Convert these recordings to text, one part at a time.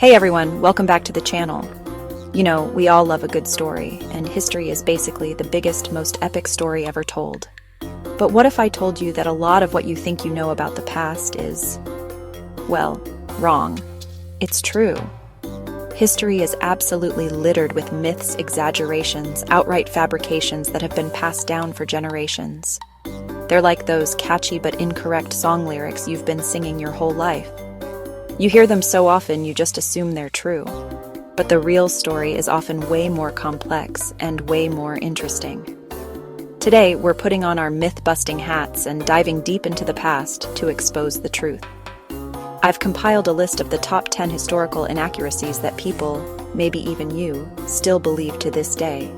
Hey everyone, welcome back to the channel. You know, we all love a good story, and history is basically the biggest, most epic story ever told. But what if I told you that a lot of what you think you know about the past is, well, wrong? It's true. History is absolutely littered with myths, exaggerations, outright fabrications that have been passed down for generations. They're like those catchy but incorrect song lyrics you've been singing your whole life. You hear them so often you just assume they're true. But the real story is often way more complex and way more interesting. Today, we're putting on our myth-busting hats and diving deep into the past to expose the truth. I've compiled a list of the top 10 historical inaccuracies that people, maybe even you, still believe to this day.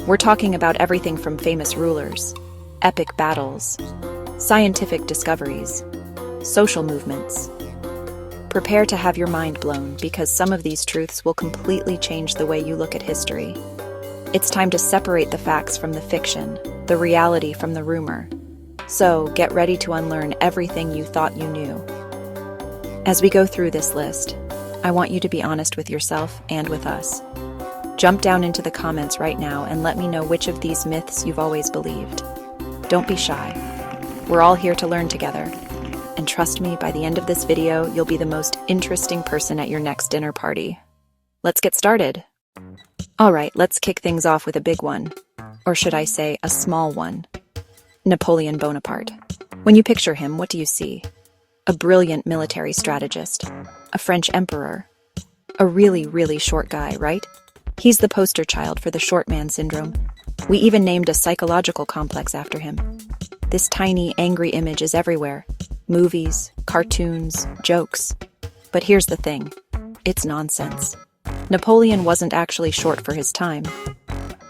We're talking about everything from famous rulers, epic battles, scientific discoveries, social movements. Prepare to have your mind blown because some of these truths will completely change the way you look at history. It's time to separate the facts from the fiction, the reality from the rumor. So, get ready to unlearn everything you thought you knew. As we go through this list, I want you to be honest with yourself and with us. Jump down into the comments right now and let me know which of these myths you've always believed. Don't be shy. We're all here to learn together. And trust me, by the end of this video, you'll be the most interesting person at your next dinner party. Let's get started. All right, let's kick things off with a big one. Or should I say, a small one. Napoleon Bonaparte. When you picture him, what do you see? A brilliant military strategist. A French emperor. A really, really short guy, right? He's the poster child for the short man syndrome. We even named a psychological complex after him. This tiny, angry image is everywhere. Movies, cartoons, jokes. But here's the thing. It's nonsense. Napoleon wasn't actually short for his time.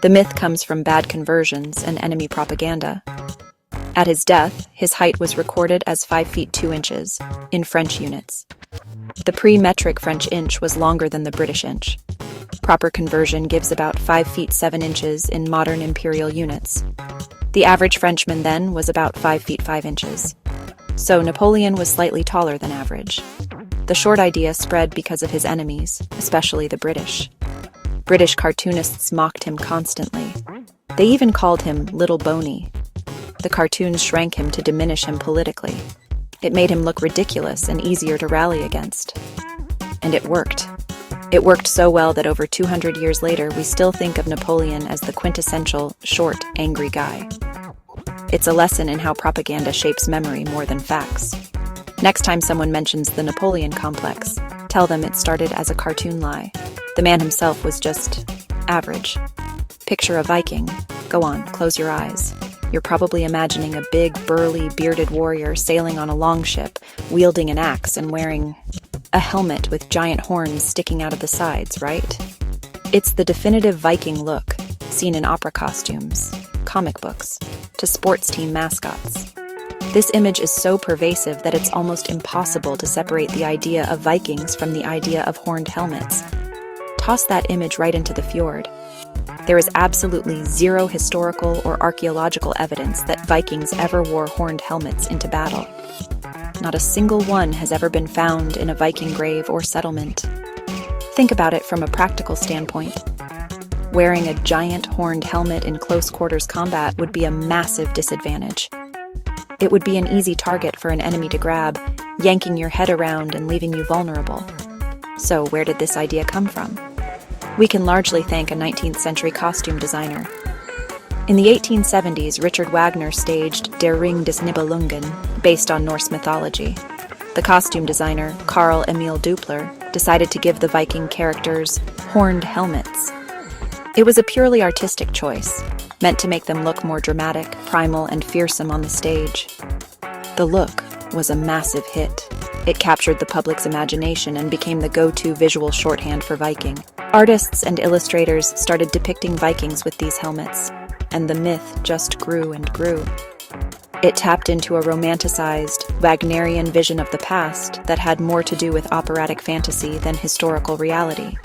The myth comes from bad conversions and enemy propaganda. At his death, his height was recorded as 5 feet 2 inches, in French units. The pre-metric French inch was longer than the British inch. Proper conversion gives about 5 feet 7 inches in modern imperial units. The average Frenchman then was about 5 feet 5 inches. So Napoleon was slightly taller than average. The short idea spread because of his enemies, especially the British. British cartoonists mocked him constantly. They even called him Little Boney. The cartoons shrank him to diminish him politically. It made him look ridiculous and easier to rally against. And it worked. It worked so well that over 200 years later, we still think of Napoleon as the quintessential, short, angry guy. It's a lesson in how propaganda shapes memory more than facts. Next time someone mentions the Napoleon complex, tell them it started as a cartoon lie. The man himself was just average. Picture a Viking. Go on, close your eyes. You're probably imagining a big, burly, bearded warrior sailing on a longship, wielding an axe and wearing a helmet with giant horns sticking out of the sides, right? It's the definitive Viking look, seen in opera costumes, comic books, to sports team mascots. This image is so pervasive that it's almost impossible to separate the idea of Vikings from the idea of horned helmets. Toss that image right into the fjord. There is absolutely zero historical or archaeological evidence that Vikings ever wore horned helmets into battle. Not a single one has ever been found in a Viking grave or settlement. Think about it from a practical standpoint. Wearing a giant horned helmet in close quarters combat would be a massive disadvantage. It would be an easy target for an enemy to grab, yanking your head around and leaving you vulnerable. So where did this idea come from? We can largely thank a 19th century costume designer. In the 1870s, Richard Wagner staged Der Ring des Nibelungen, based on Norse mythology. The costume designer, Carl Emil Doppler, decided to give the Viking characters horned helmets. It was a purely artistic choice, meant to make them look more dramatic, primal, and fearsome on the stage. The look was a massive hit. It captured the public's imagination and became the go-to visual shorthand for Viking. Artists and illustrators started depicting Vikings with these helmets, and the myth just grew and grew. It tapped into a romanticized, Wagnerian vision of the past that had more to do with operatic fantasy than historical reality.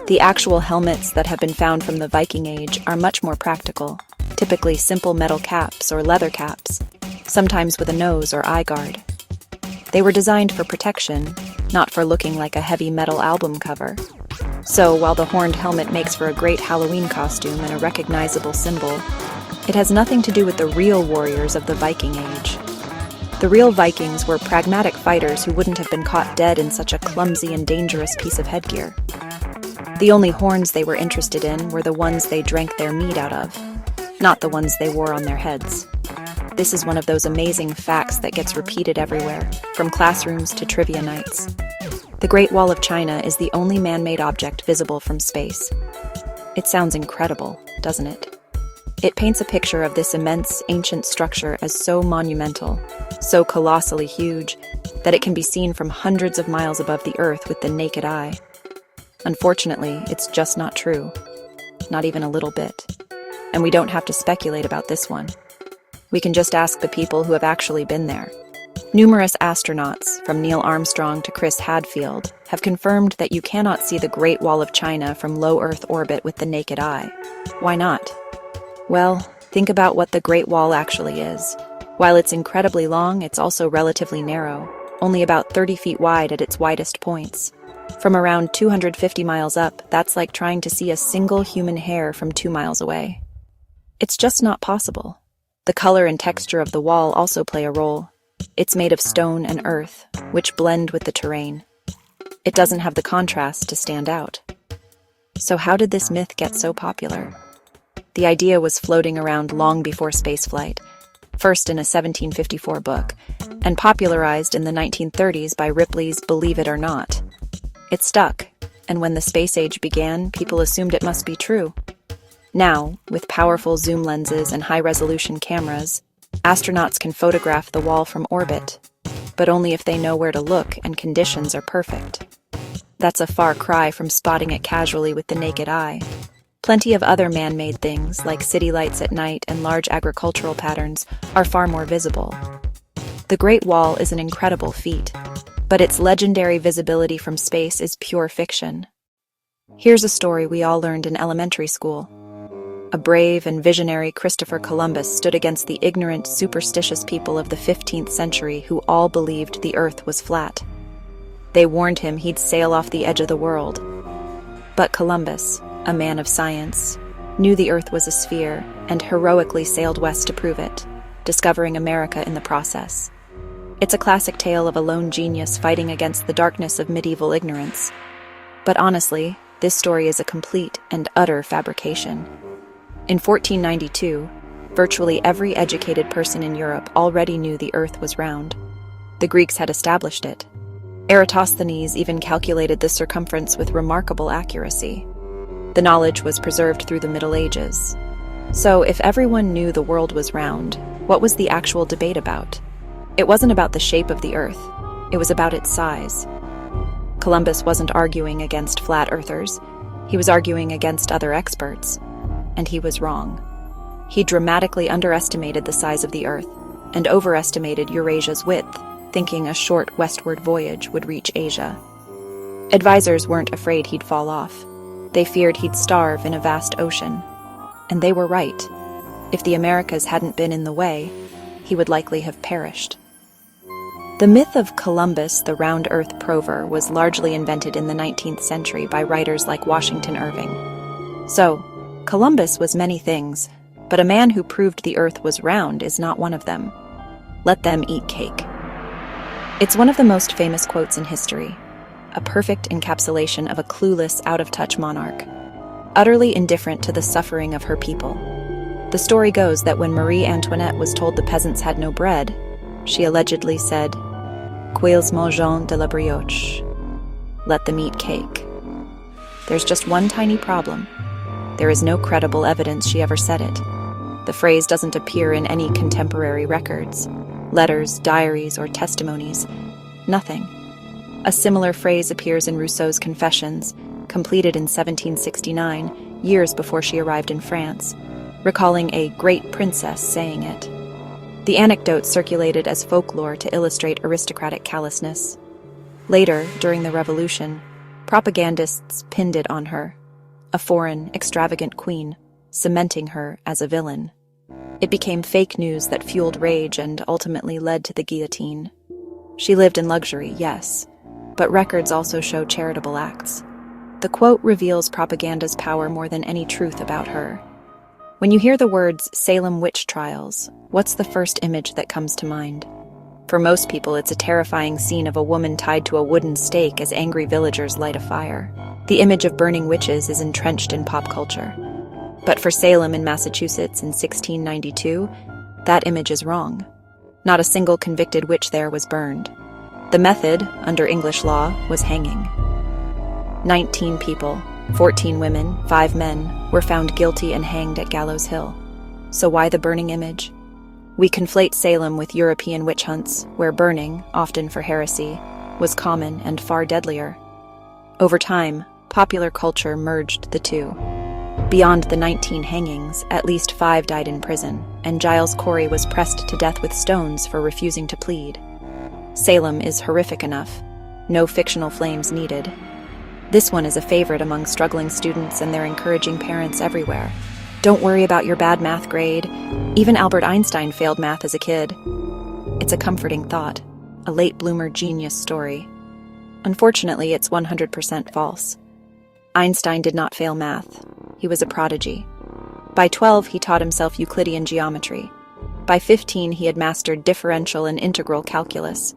The actual helmets that have been found from the Viking Age are much more practical, typically simple metal caps or leather caps, sometimes with a nose or eye guard. They were designed for protection, not for looking like a heavy metal album cover. So, while the horned helmet makes for a great Halloween costume and a recognizable symbol, it has nothing to do with the real warriors of the Viking Age. The real Vikings were pragmatic fighters who wouldn't have been caught dead in such a clumsy and dangerous piece of headgear. The only horns they were interested in were the ones they drank their mead out of, not the ones they wore on their heads. This is one of those amazing facts that gets repeated everywhere, from classrooms to trivia nights. The Great Wall of China is the only man-made object visible from space. It sounds incredible, doesn't it? It paints a picture of this immense, ancient structure as so monumental, so colossally huge, that it can be seen from hundreds of miles above the Earth with the naked eye. Unfortunately, it's just not true. Not even a little bit. And we don't have to speculate about this one. We can just ask the people who have actually been there. Numerous astronauts, from Neil Armstrong to Chris Hadfield, have confirmed that you cannot see the Great Wall of China from low Earth orbit with the naked eye. Why not? Well, think about what the Great Wall actually is. While it's incredibly long, it's also relatively narrow, only about 30 feet wide at its widest points. From around 250 miles up, that's like trying to see a single human hair from 2 miles away. It's just not possible. The color and texture of the wall also play a role. It's made of stone and earth, which blend with the terrain. It doesn't have the contrast to stand out. So how did this myth get so popular? The idea was floating around long before spaceflight, first in a 1754 book, and popularized in the 1930s by Ripley's Believe It or Not. It stuck, and when the space age began, people assumed it must be true. Now, with powerful zoom lenses and high-resolution cameras, astronauts can photograph the wall from orbit, but only if they know where to look and conditions are perfect. That's a far cry from spotting it casually with the naked eye. Plenty of other man-made things, like city lights at night and large agricultural patterns, are far more visible. The Great Wall is an incredible feat, but its legendary visibility from space is pure fiction. Here's a story we all learned in elementary school. A brave and visionary Christopher Columbus stood against the ignorant, superstitious people of the 15th century who all believed the Earth was flat. They warned him he'd sail off the edge of the world. But Columbus, a man of science, knew the Earth was a sphere and heroically sailed west to prove it, discovering America in the process. It's a classic tale of a lone genius fighting against the darkness of medieval ignorance. But honestly, this story is a complete and utter fabrication. In 1492, virtually every educated person in Europe already knew the Earth was round. The Greeks had established it. Eratosthenes even calculated the circumference with remarkable accuracy. The knowledge was preserved through the Middle Ages. So, if everyone knew the world was round, what was the actual debate about? It wasn't about the shape of the Earth. It was about its size. Columbus wasn't arguing against flat earthers. He was arguing against other experts. And he was wrong. He dramatically underestimated the size of the Earth and overestimated Eurasia's width, thinking a short westward voyage would reach Asia. Advisors weren't afraid he'd fall off. They feared he'd starve in a vast ocean. And they were right. If the Americas hadn't been in the way, he would likely have perished. The myth of Columbus, the round earth prover, was largely invented in the 19th century by writers like Washington Irving. So, Columbus was many things, but a man who proved the Earth was round is not one of them. Let them eat cake. It's one of the most famous quotes in history, a perfect encapsulation of a clueless, out-of-touch monarch, utterly indifferent to the suffering of her people. The story goes that when Marie Antoinette was told the peasants had no bread, she allegedly said, "Qu'ils mangent de la brioche." Let them eat cake. There's just one tiny problem. There is no credible evidence she ever said it. The phrase doesn't appear in any contemporary records, letters, diaries, or testimonies. Nothing. A similar phrase appears in Rousseau's Confessions, completed in 1769, years before she arrived in France, recalling a great princess saying it. The anecdote circulated as folklore to illustrate aristocratic callousness. Later, during the Revolution, propagandists pinned it on her, a foreign, extravagant queen, cementing her as a villain. It became fake news that fueled rage and ultimately led to the guillotine. She lived in luxury, yes, but records also show charitable acts. The quote reveals propaganda's power more than any truth about her. When you hear the words Salem witch trials, what's the first image that comes to mind? For most people, it's a terrifying scene of a woman tied to a wooden stake as angry villagers light a fire. The image of burning witches is entrenched in pop culture. But for Salem in Massachusetts in 1692, that image is wrong. Not a single convicted witch there was burned. The method, under English law, was hanging. 19 people, 14 women, 5 men, were found guilty and hanged at Gallows Hill. So why the burning image? We conflate Salem with European witch hunts, where burning, often for heresy, was common and far deadlier. Over time, popular culture merged the two. Beyond the 19 hangings, at least 5 died in prison, and Giles Corey was pressed to death with stones for refusing to plead. Salem is horrific enough. No fictional flames needed. This one is a favorite among struggling students and their encouraging parents everywhere. Don't worry about your bad math grade. Even Albert Einstein failed math as a kid. It's a comforting thought, a late bloomer genius story. Unfortunately, it's 100% false. Einstein did not fail math. He was a prodigy. By 12, he taught himself Euclidean geometry. By 15, he had mastered differential and integral calculus.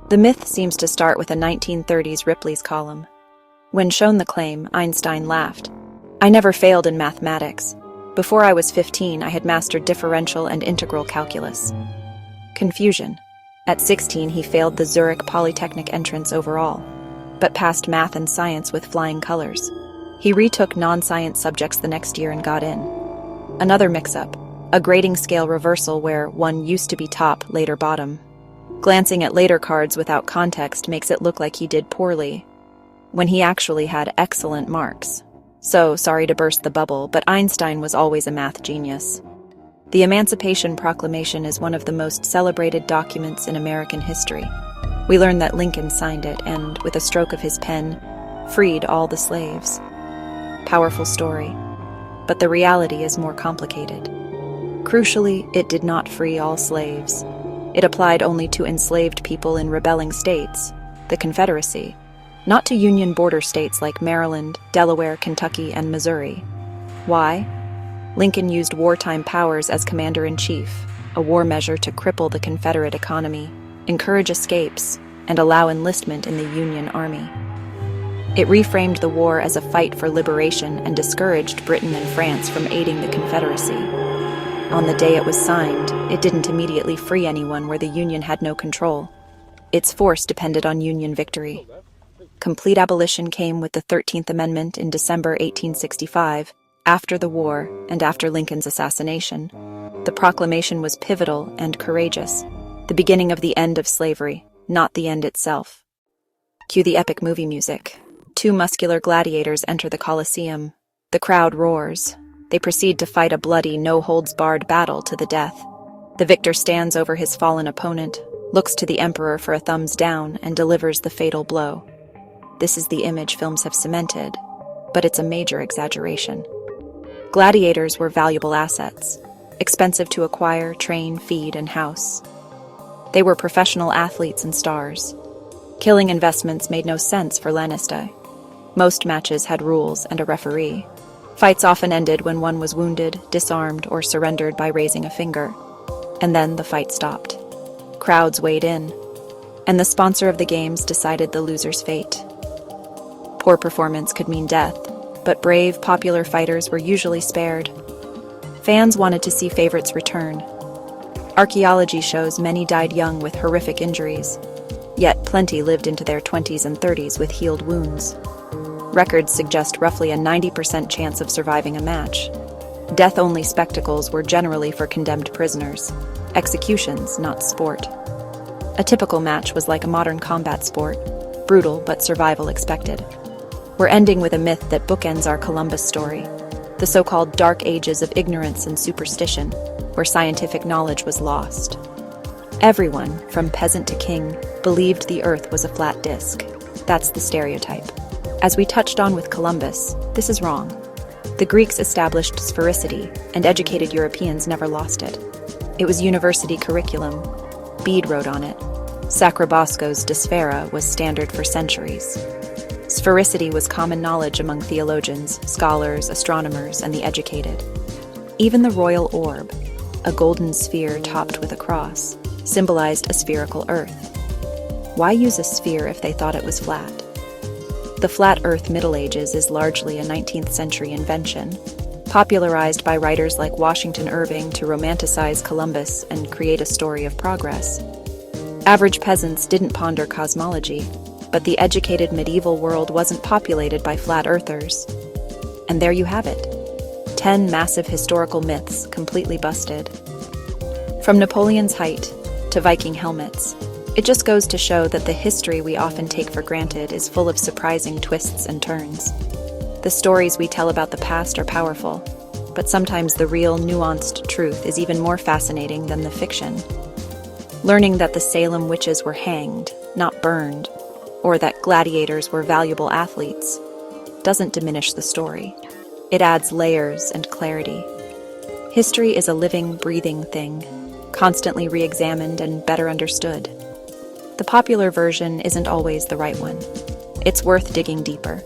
The myth seems to start with a 1930s Ripley's column. When shown the claim, Einstein laughed. "I never failed in mathematics. Before I was 15, I had mastered differential and integral calculus." Confusion. At 16, he failed the Zurich Polytechnic entrance overall, but passed math and science with flying colors. He retook non-science subjects the next year and got in. Another mix-up, a grading scale reversal where one used to be top, later bottom. Glancing at later cards without context makes it look like he did poorly, when he actually had excellent marks. So, sorry to burst the bubble, but Einstein was always a math genius. The Emancipation Proclamation is one of the most celebrated documents in American history. We learn that Lincoln signed it and, with a stroke of his pen, freed all the slaves. Powerful story. But the reality is more complicated. Crucially, it did not free all slaves. It applied only to enslaved people in rebelling states, the Confederacy, not to Union border states like Maryland, Delaware, Kentucky, and Missouri. Why? Lincoln used wartime powers as commander-in-chief, a war measure to cripple the Confederate economy, encourage escapes, and allow enlistment in the Union Army. It reframed the war as a fight for liberation and discouraged Britain and France from aiding the Confederacy. On the day it was signed, it didn't immediately free anyone where the Union had no control. Its force depended on Union victory. Complete abolition came with the 13th Amendment in December 1865, after the war and after Lincoln's assassination. The proclamation was pivotal and courageous, the beginning of the end of slavery, not the end itself. Cue the epic movie music. 2 muscular gladiators enter the Colosseum. The crowd roars. They proceed to fight a bloody, no-holds-barred battle to the death. The victor stands over his fallen opponent, looks to the emperor for a thumbs down, and delivers the fatal blow. This is the image films have cemented, but it's a major exaggeration. Gladiators were valuable assets, expensive to acquire, train, feed, and house. They were professional athletes and stars. Killing investments made no sense for Lannister. Most matches had rules and a referee. Fights often ended when one was wounded, disarmed, or surrendered by raising a finger. And then the fight stopped. Crowds weighed in, and the sponsor of the games decided the loser's fate. Poor performance could mean death, but brave, popular fighters were usually spared. Fans wanted to see favorites return. Archaeology shows many died young with horrific injuries, yet plenty lived into their 20s and 30s with healed wounds. Records suggest roughly a 90% chance of surviving a match. Death-only spectacles were generally for condemned prisoners. Executions, not sport. A typical match was like a modern combat sport, brutal but survival expected. We're ending with a myth that bookends our Columbus story, the so-called Dark Ages of ignorance and superstition, where scientific knowledge was lost. Everyone, from peasant to king, believed the Earth was a flat disk. That's the stereotype. As we touched on with Columbus, this is wrong. The Greeks established sphericity, and educated Europeans never lost it. It was university curriculum. Bede wrote on it. Sacrobosco's Desfera was standard for centuries. Sphericity was common knowledge among theologians, scholars, astronomers, and the educated. Even the royal orb, a golden sphere topped with a cross, symbolized a spherical Earth. Why use a sphere if they thought it was flat? The flat Earth Middle Ages is largely a 19th century invention, popularized by writers like Washington Irving to romanticize Columbus and create a story of progress. Average peasants didn't ponder cosmology, but the educated medieval world wasn't populated by flat earthers. And there you have it. 10 massive historical myths completely busted. From Napoleon's height to Viking helmets, it just goes to show that the history we often take for granted is full of surprising twists and turns. The stories we tell about the past are powerful, but sometimes the real, nuanced truth is even more fascinating than the fiction. Learning that the Salem witches were hanged, not burned, or that gladiators were valuable athletes, doesn't diminish the story. It adds layers and clarity. History is a living, breathing thing, constantly re-examined and better understood. The popular version isn't always the right one. It's worth digging deeper.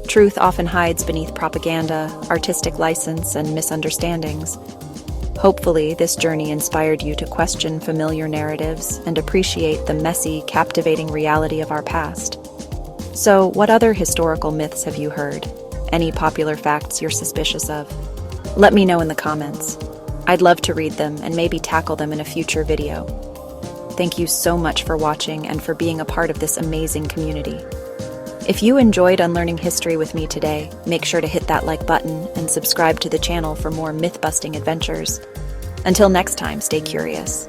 Truth often hides beneath propaganda, artistic license, and misunderstandings. Hopefully, this journey inspired you to question familiar narratives and appreciate the messy, captivating reality of our past. So, what other historical myths have you heard? Any popular facts you're suspicious of? Let me know in the comments. I'd love to read them and maybe tackle them in a future video. Thank you so much for watching and for being a part of this amazing community. If you enjoyed unlearning history with me today, make sure to hit that like button and subscribe to the channel for more myth-busting adventures. Until next time, stay curious.